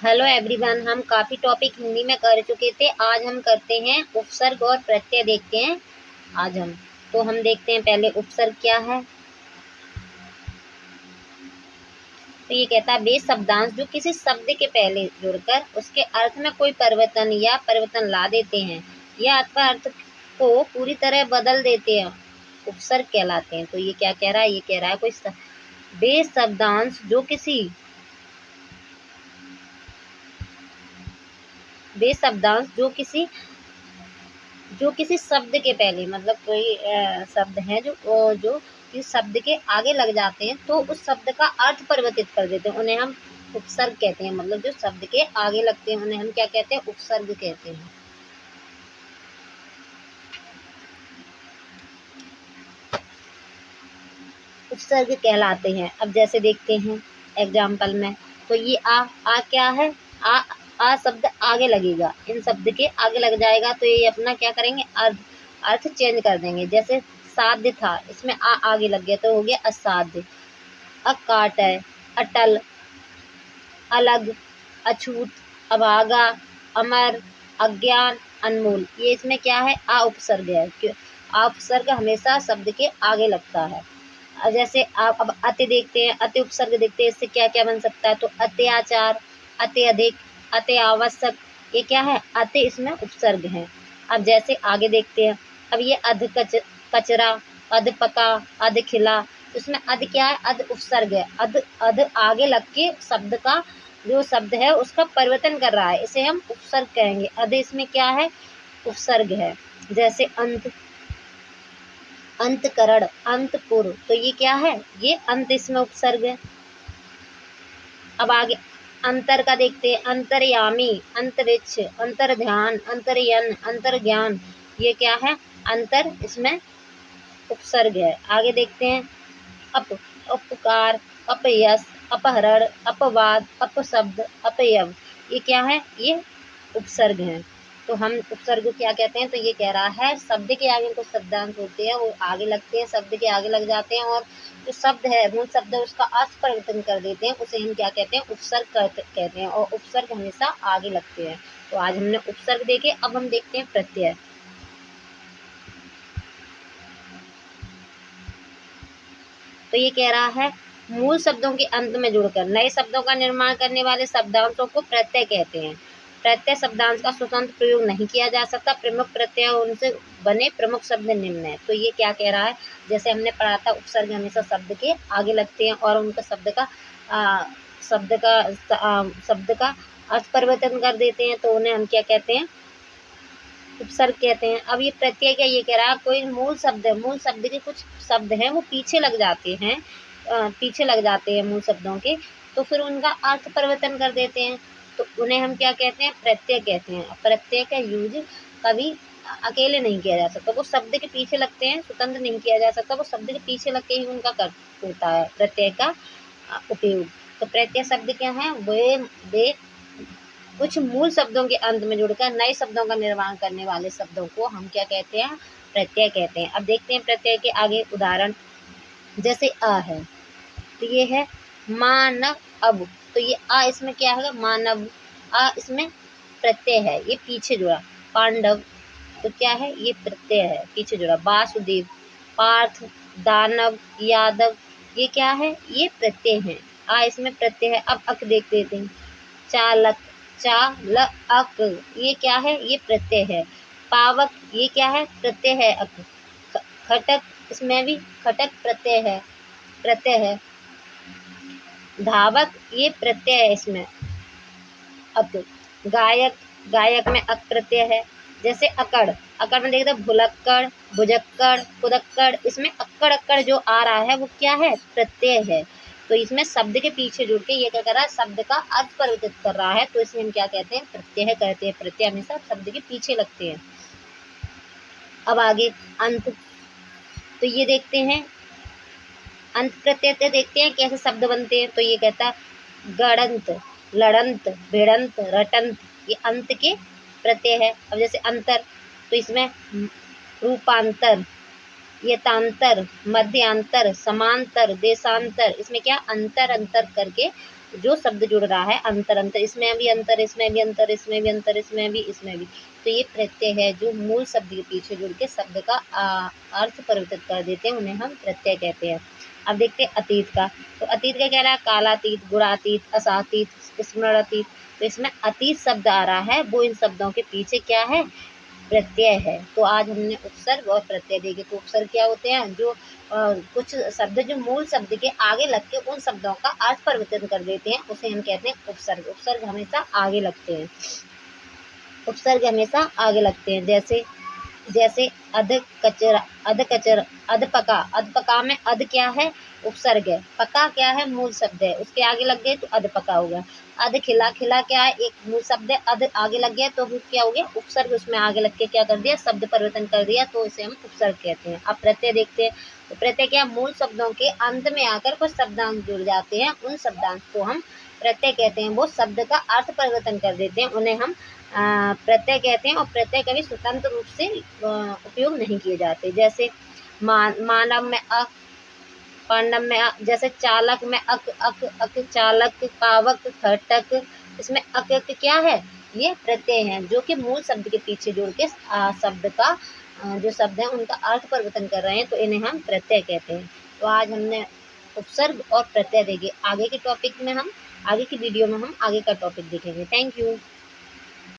Hello everyone. हम काफ़ी topic Hindi में कर चुके थे। आज हम करते हैं उपसर्ग और प्रत्यय देखते हैं। हम देखते हैं पहले उपसर्ग क्या है। तो ये कहता है वे शब्दांश जो किसी शब्द के पहले जुड़कर उसके अर्थ में कोई परिवर्तन ला देते हैं या अथवा अर्थ को पूरी तरह बदल देते हैं, उपसर्ग कहलाते हैं। तो ये क्या कह रहा है? ये कह रहा है वे शब्दांश जो किसी शब्द के पहले, मतलब कोई शब्द है जो किस शब्द के आगे लग जाते हैं तो उस शब्द का अर्थ परिवर्तित कर देते हैं, उन्हें हम उपसर्ग कहते हैं। मतलब जो शब्द के आगे लगते हैं उन्हें हम क्या कहते हैं? उपसर्ग कहते हैं। उपसर्ग कहलाते हैं। अब जैसे देखते हैं एग्जाम्पल में, तो ये आ क्या है? आ शब्द आगे लगेगा, इन शब्द के आगे लग जाएगा तो ये अपना क्या करेंगे? अर्थ चेंज कर देंगे। जैसे साध्य था, इसमें आ आगे लग गया तो हो गया असाध्य। अकाट है, अटल, अलग, अछूत, अभागा, अमर, अज्ञान, अनमोल। ये इसमें क्या है? आ उपसर्ग है। आ उपसर्ग हमेशा शब्द के आगे लगता है। जैसे आप अब अति देखते हैं, अति उपसर्ग देखते हैं, इससे क्या क्या बन सकता है? तो अत्याचार, अति अधिक, अति आवश्यक, ये क्या है? अति इसमें उपसर्ग है। अब जैसे आगे देखते हैं, अब ये कचरा, अध पका, अध खिला, इसमें अध क्या है? अध उपसर्ग है। अध अध आगे लग के शब्द का जो शब्द है उसका परिवर्तन कर रहा है, इसे हम उपसर्ग कहेंगे। अध इसमें क्या है? उपसर्ग है। जैसे अंतकरण, अंतपुर, तो ये क्या है? ये अंत इसमें उपसर्ग है। अब आगे अंतर का देखते हैं, अंतर्यामी, अंतरिक्ष, अंतर्ध्यान, अंतर्यन, अंतर्ज्ञान, ये क्या है? अंतर इसमें उपसर्ग है। आगे देखते हैं अपकार, अपयश, अपहरण, अपवाद, अपशब्द, अपयव, ये क्या है? ये उपसर्ग हैं। तो हम उपसर्ग को क्या कहते हैं? तो ये कह रहा है शब्द के आगे कुछ शब्दांश होते हैं, वो आगे लगते हैं, शब्द के आगे लग जाते हैं और जो शब्द है, मूल शब्द है, उसका अर्थ परिवर्तन कर देते हैं, उसे हम क्या कहते हैं? उपसर्ग कहते हैं। और उपसर्ग हमेशा आगे लगते हैं। तो आज हमने उपसर्ग देखे, अब हम देखते हैं प्रत्यय। तो ये कह रहा है मूल शब्दों के अंत में जुड़कर नए शब्दों का निर्माण करने वाले शब्दांशों को प्रत्यय कहते हैं। प्रत्यय शब्दांश का स्वतंत्र प्रयोग नहीं किया जा सकता। प्रमुख प्रत्यय उनसे बने प्रमुख शब्द निम्न है। तो ये क्या कह रहा है? जैसे हमने पढ़ा था, उपसर्ग हमेशा शब्द के आगे लगते हैं और उनका शब्द का अर्थ परिवर्तन कर देते हैं, तो उन्हें हम क्या कहते हैं? उपसर्ग कहते हैं। अब ये प्रत्यय क्या ये कह रहा है? कोई मूल शब्द है, मूल शब्द के कुछ शब्द हैं वो पीछे लग जाते हैं, मूल शब्दों के, तो फिर उनका अर्थ परिवर्तन कर देते हैं, तो उन्हें हम क्या कहते हैं? प्रत्यय कहते हैं। प्रत्यय का यूज कभी अकेले नहीं किया जा सकता, वो शब्द के पीछे लगते हैं, स्वतंत्र नहीं किया जा सकता, वो शब्द के पीछे लग के ही उनका कर होता है प्रत्यय का उपयोग। तो प्रत्यय शब्द क्या है? वे कुछ मूल शब्दों के अंत में जुड़कर नए शब्दों का निर्माण करने वाले शब्दों को हम क्या कहते हैं? प्रत्यय कहते हैं। अब देखते हैं प्रत्यय के आगे उदाहरण। जैसे अ है, तो ये है मानव अब, तो ये अ इसमें क्या है? मानव। अ इसमें प्रत्यय है, ये पीछे जुड़ा। पांडव, तो क्या है? ये प्रत्यय है, पीछे जुड़ा। वासुदेव, पार्थ, दानव, यादव, ये क्या है? ये प्रत्यय है। अ इसमें प्रत्यय है। अब अक देख लेते हैं। चालक, चालक, ये क्या है? ये प्रत्यय है। पावक, ये क्या है? प्रत्यय है अक। खटक, इसमें भी खटक प्रत्यय है। धावक, ये प्रत्यय है इसमें अक। गायक, गायक में अक प्रत्यय है। जैसे अकड़, अकड़ में देखते भुलक्कड़, भुजक्कड़, कुदक्कड़, इसमें अक्कड़ अक्कड़ जो आ रहा है वो क्या है? प्रत्यय है। तो इसमें शब्द के पीछे जुड़ के ये क्या कर रहा है? शब्द का अर्थ परिवर्तित कर रहा है, तो इसमें हम क्या कहते हैं? प्रत्यय कहते हैं। प्रत्यय हमेशा शब्द के पीछे लगते हैं। अब आगे अंत, तो ये देखते हैं अंत प्रत्यय देखते हैं कैसे शब्द बनते हैं। तो ये कहता है गड़ंत, लड़ंत, भिड़ंत, रटंत, ये अंत के प्रत्यय है। अब जैसे अंतर, तो इसमें रूपांतर, यतांतर, मध्यांतर, समांतर, देशांतर, इसमें क्या? अंतर अंतर करके जो शब्द जुड़ रहा है अंतर अंतर, इसमें भी अंतर, इसमें भी अंतर, इसमें भी अंतर, इसमें भी, इसमें भी, तो ये प्रत्यय है जो मूल शब्द के पीछे जुड़ के शब्द का अर्थ परिवर्तित कर देते हैं, उन्हें हम प्रत्यय कहते हैं। अब देखते हैं अतीत का। तो अतीत का क्या रहा है? कालातीत, गुणातीत, असातीत, स्मरणातीत। तो इसमें अतीत शब्द आ रहा है, वो इन शब्दों के पीछे क्या है? प्रत्यय है। तो आज हमने उपसर्ग और प्रत्यय देखे। तो उपसर्ग क्या होते हैं? जो कुछ शब्द जो मूल शब्द के आगे लग के उन शब्दों का अर्थ परिवर्तन कर देते हैं, उसे हम कहते हैं उपसर्ग। उपसर्ग हमेशा आगे लगते हैं, उपसर्ग हमेशा आगे लगते हैं। जैसे जैसे अध कचरा, अध कचरा, अध पका। अध पका में अध क्या है? उपसर्ग है। पका क्या है? मूल शब्द है, उसके आगे लग गए तो अध पका हो गया। अध खिला, खिला क्या है? एक मूल शब्द है, अध आगे लग गया तो वो क्या हो गया? उपसर्ग, उसमें आगे लग के क्या कर दिया? शब्द परिवर्तन कर दिया, तो इसे हम उपसर्ग कहते हैं। अब प्रत्यय देखते हैं। तो प्रत्यय क्या? मूल शब्दों के अंत में आकर कुछ शब्दांश जुड़ जाते हैं, उन शब्दांश को हम प्रत्यय कहते हैं। वो शब्द का अर्थ परिवर्तन कर देते हैं, उन्हें हम प्रत्यय कहते हैं। और प्रत्यय कभी स्वतंत्र रूप से उपयोग नहीं किए जाते। जैसे मानव में अ, पांडव में अ, जैसे चालक में अक, अक, अक, चालक, पावक, खटक, इसमें अक, अक क्या है? ये प्रत्यय हैं जो कि मूल शब्द के पीछे जोड़ के शब्द का जो शब्द है उनका अर्थ परिवर्तन कर रहे हैं, तो इन्हें हम प्रत्यय कहते हैं। तो आज हमने उपसर्ग और प्रत्यय देखे। आगे के टॉपिक में हम आगे की वीडियो में हम आगे का टॉपिक देखेंगे। Thank you.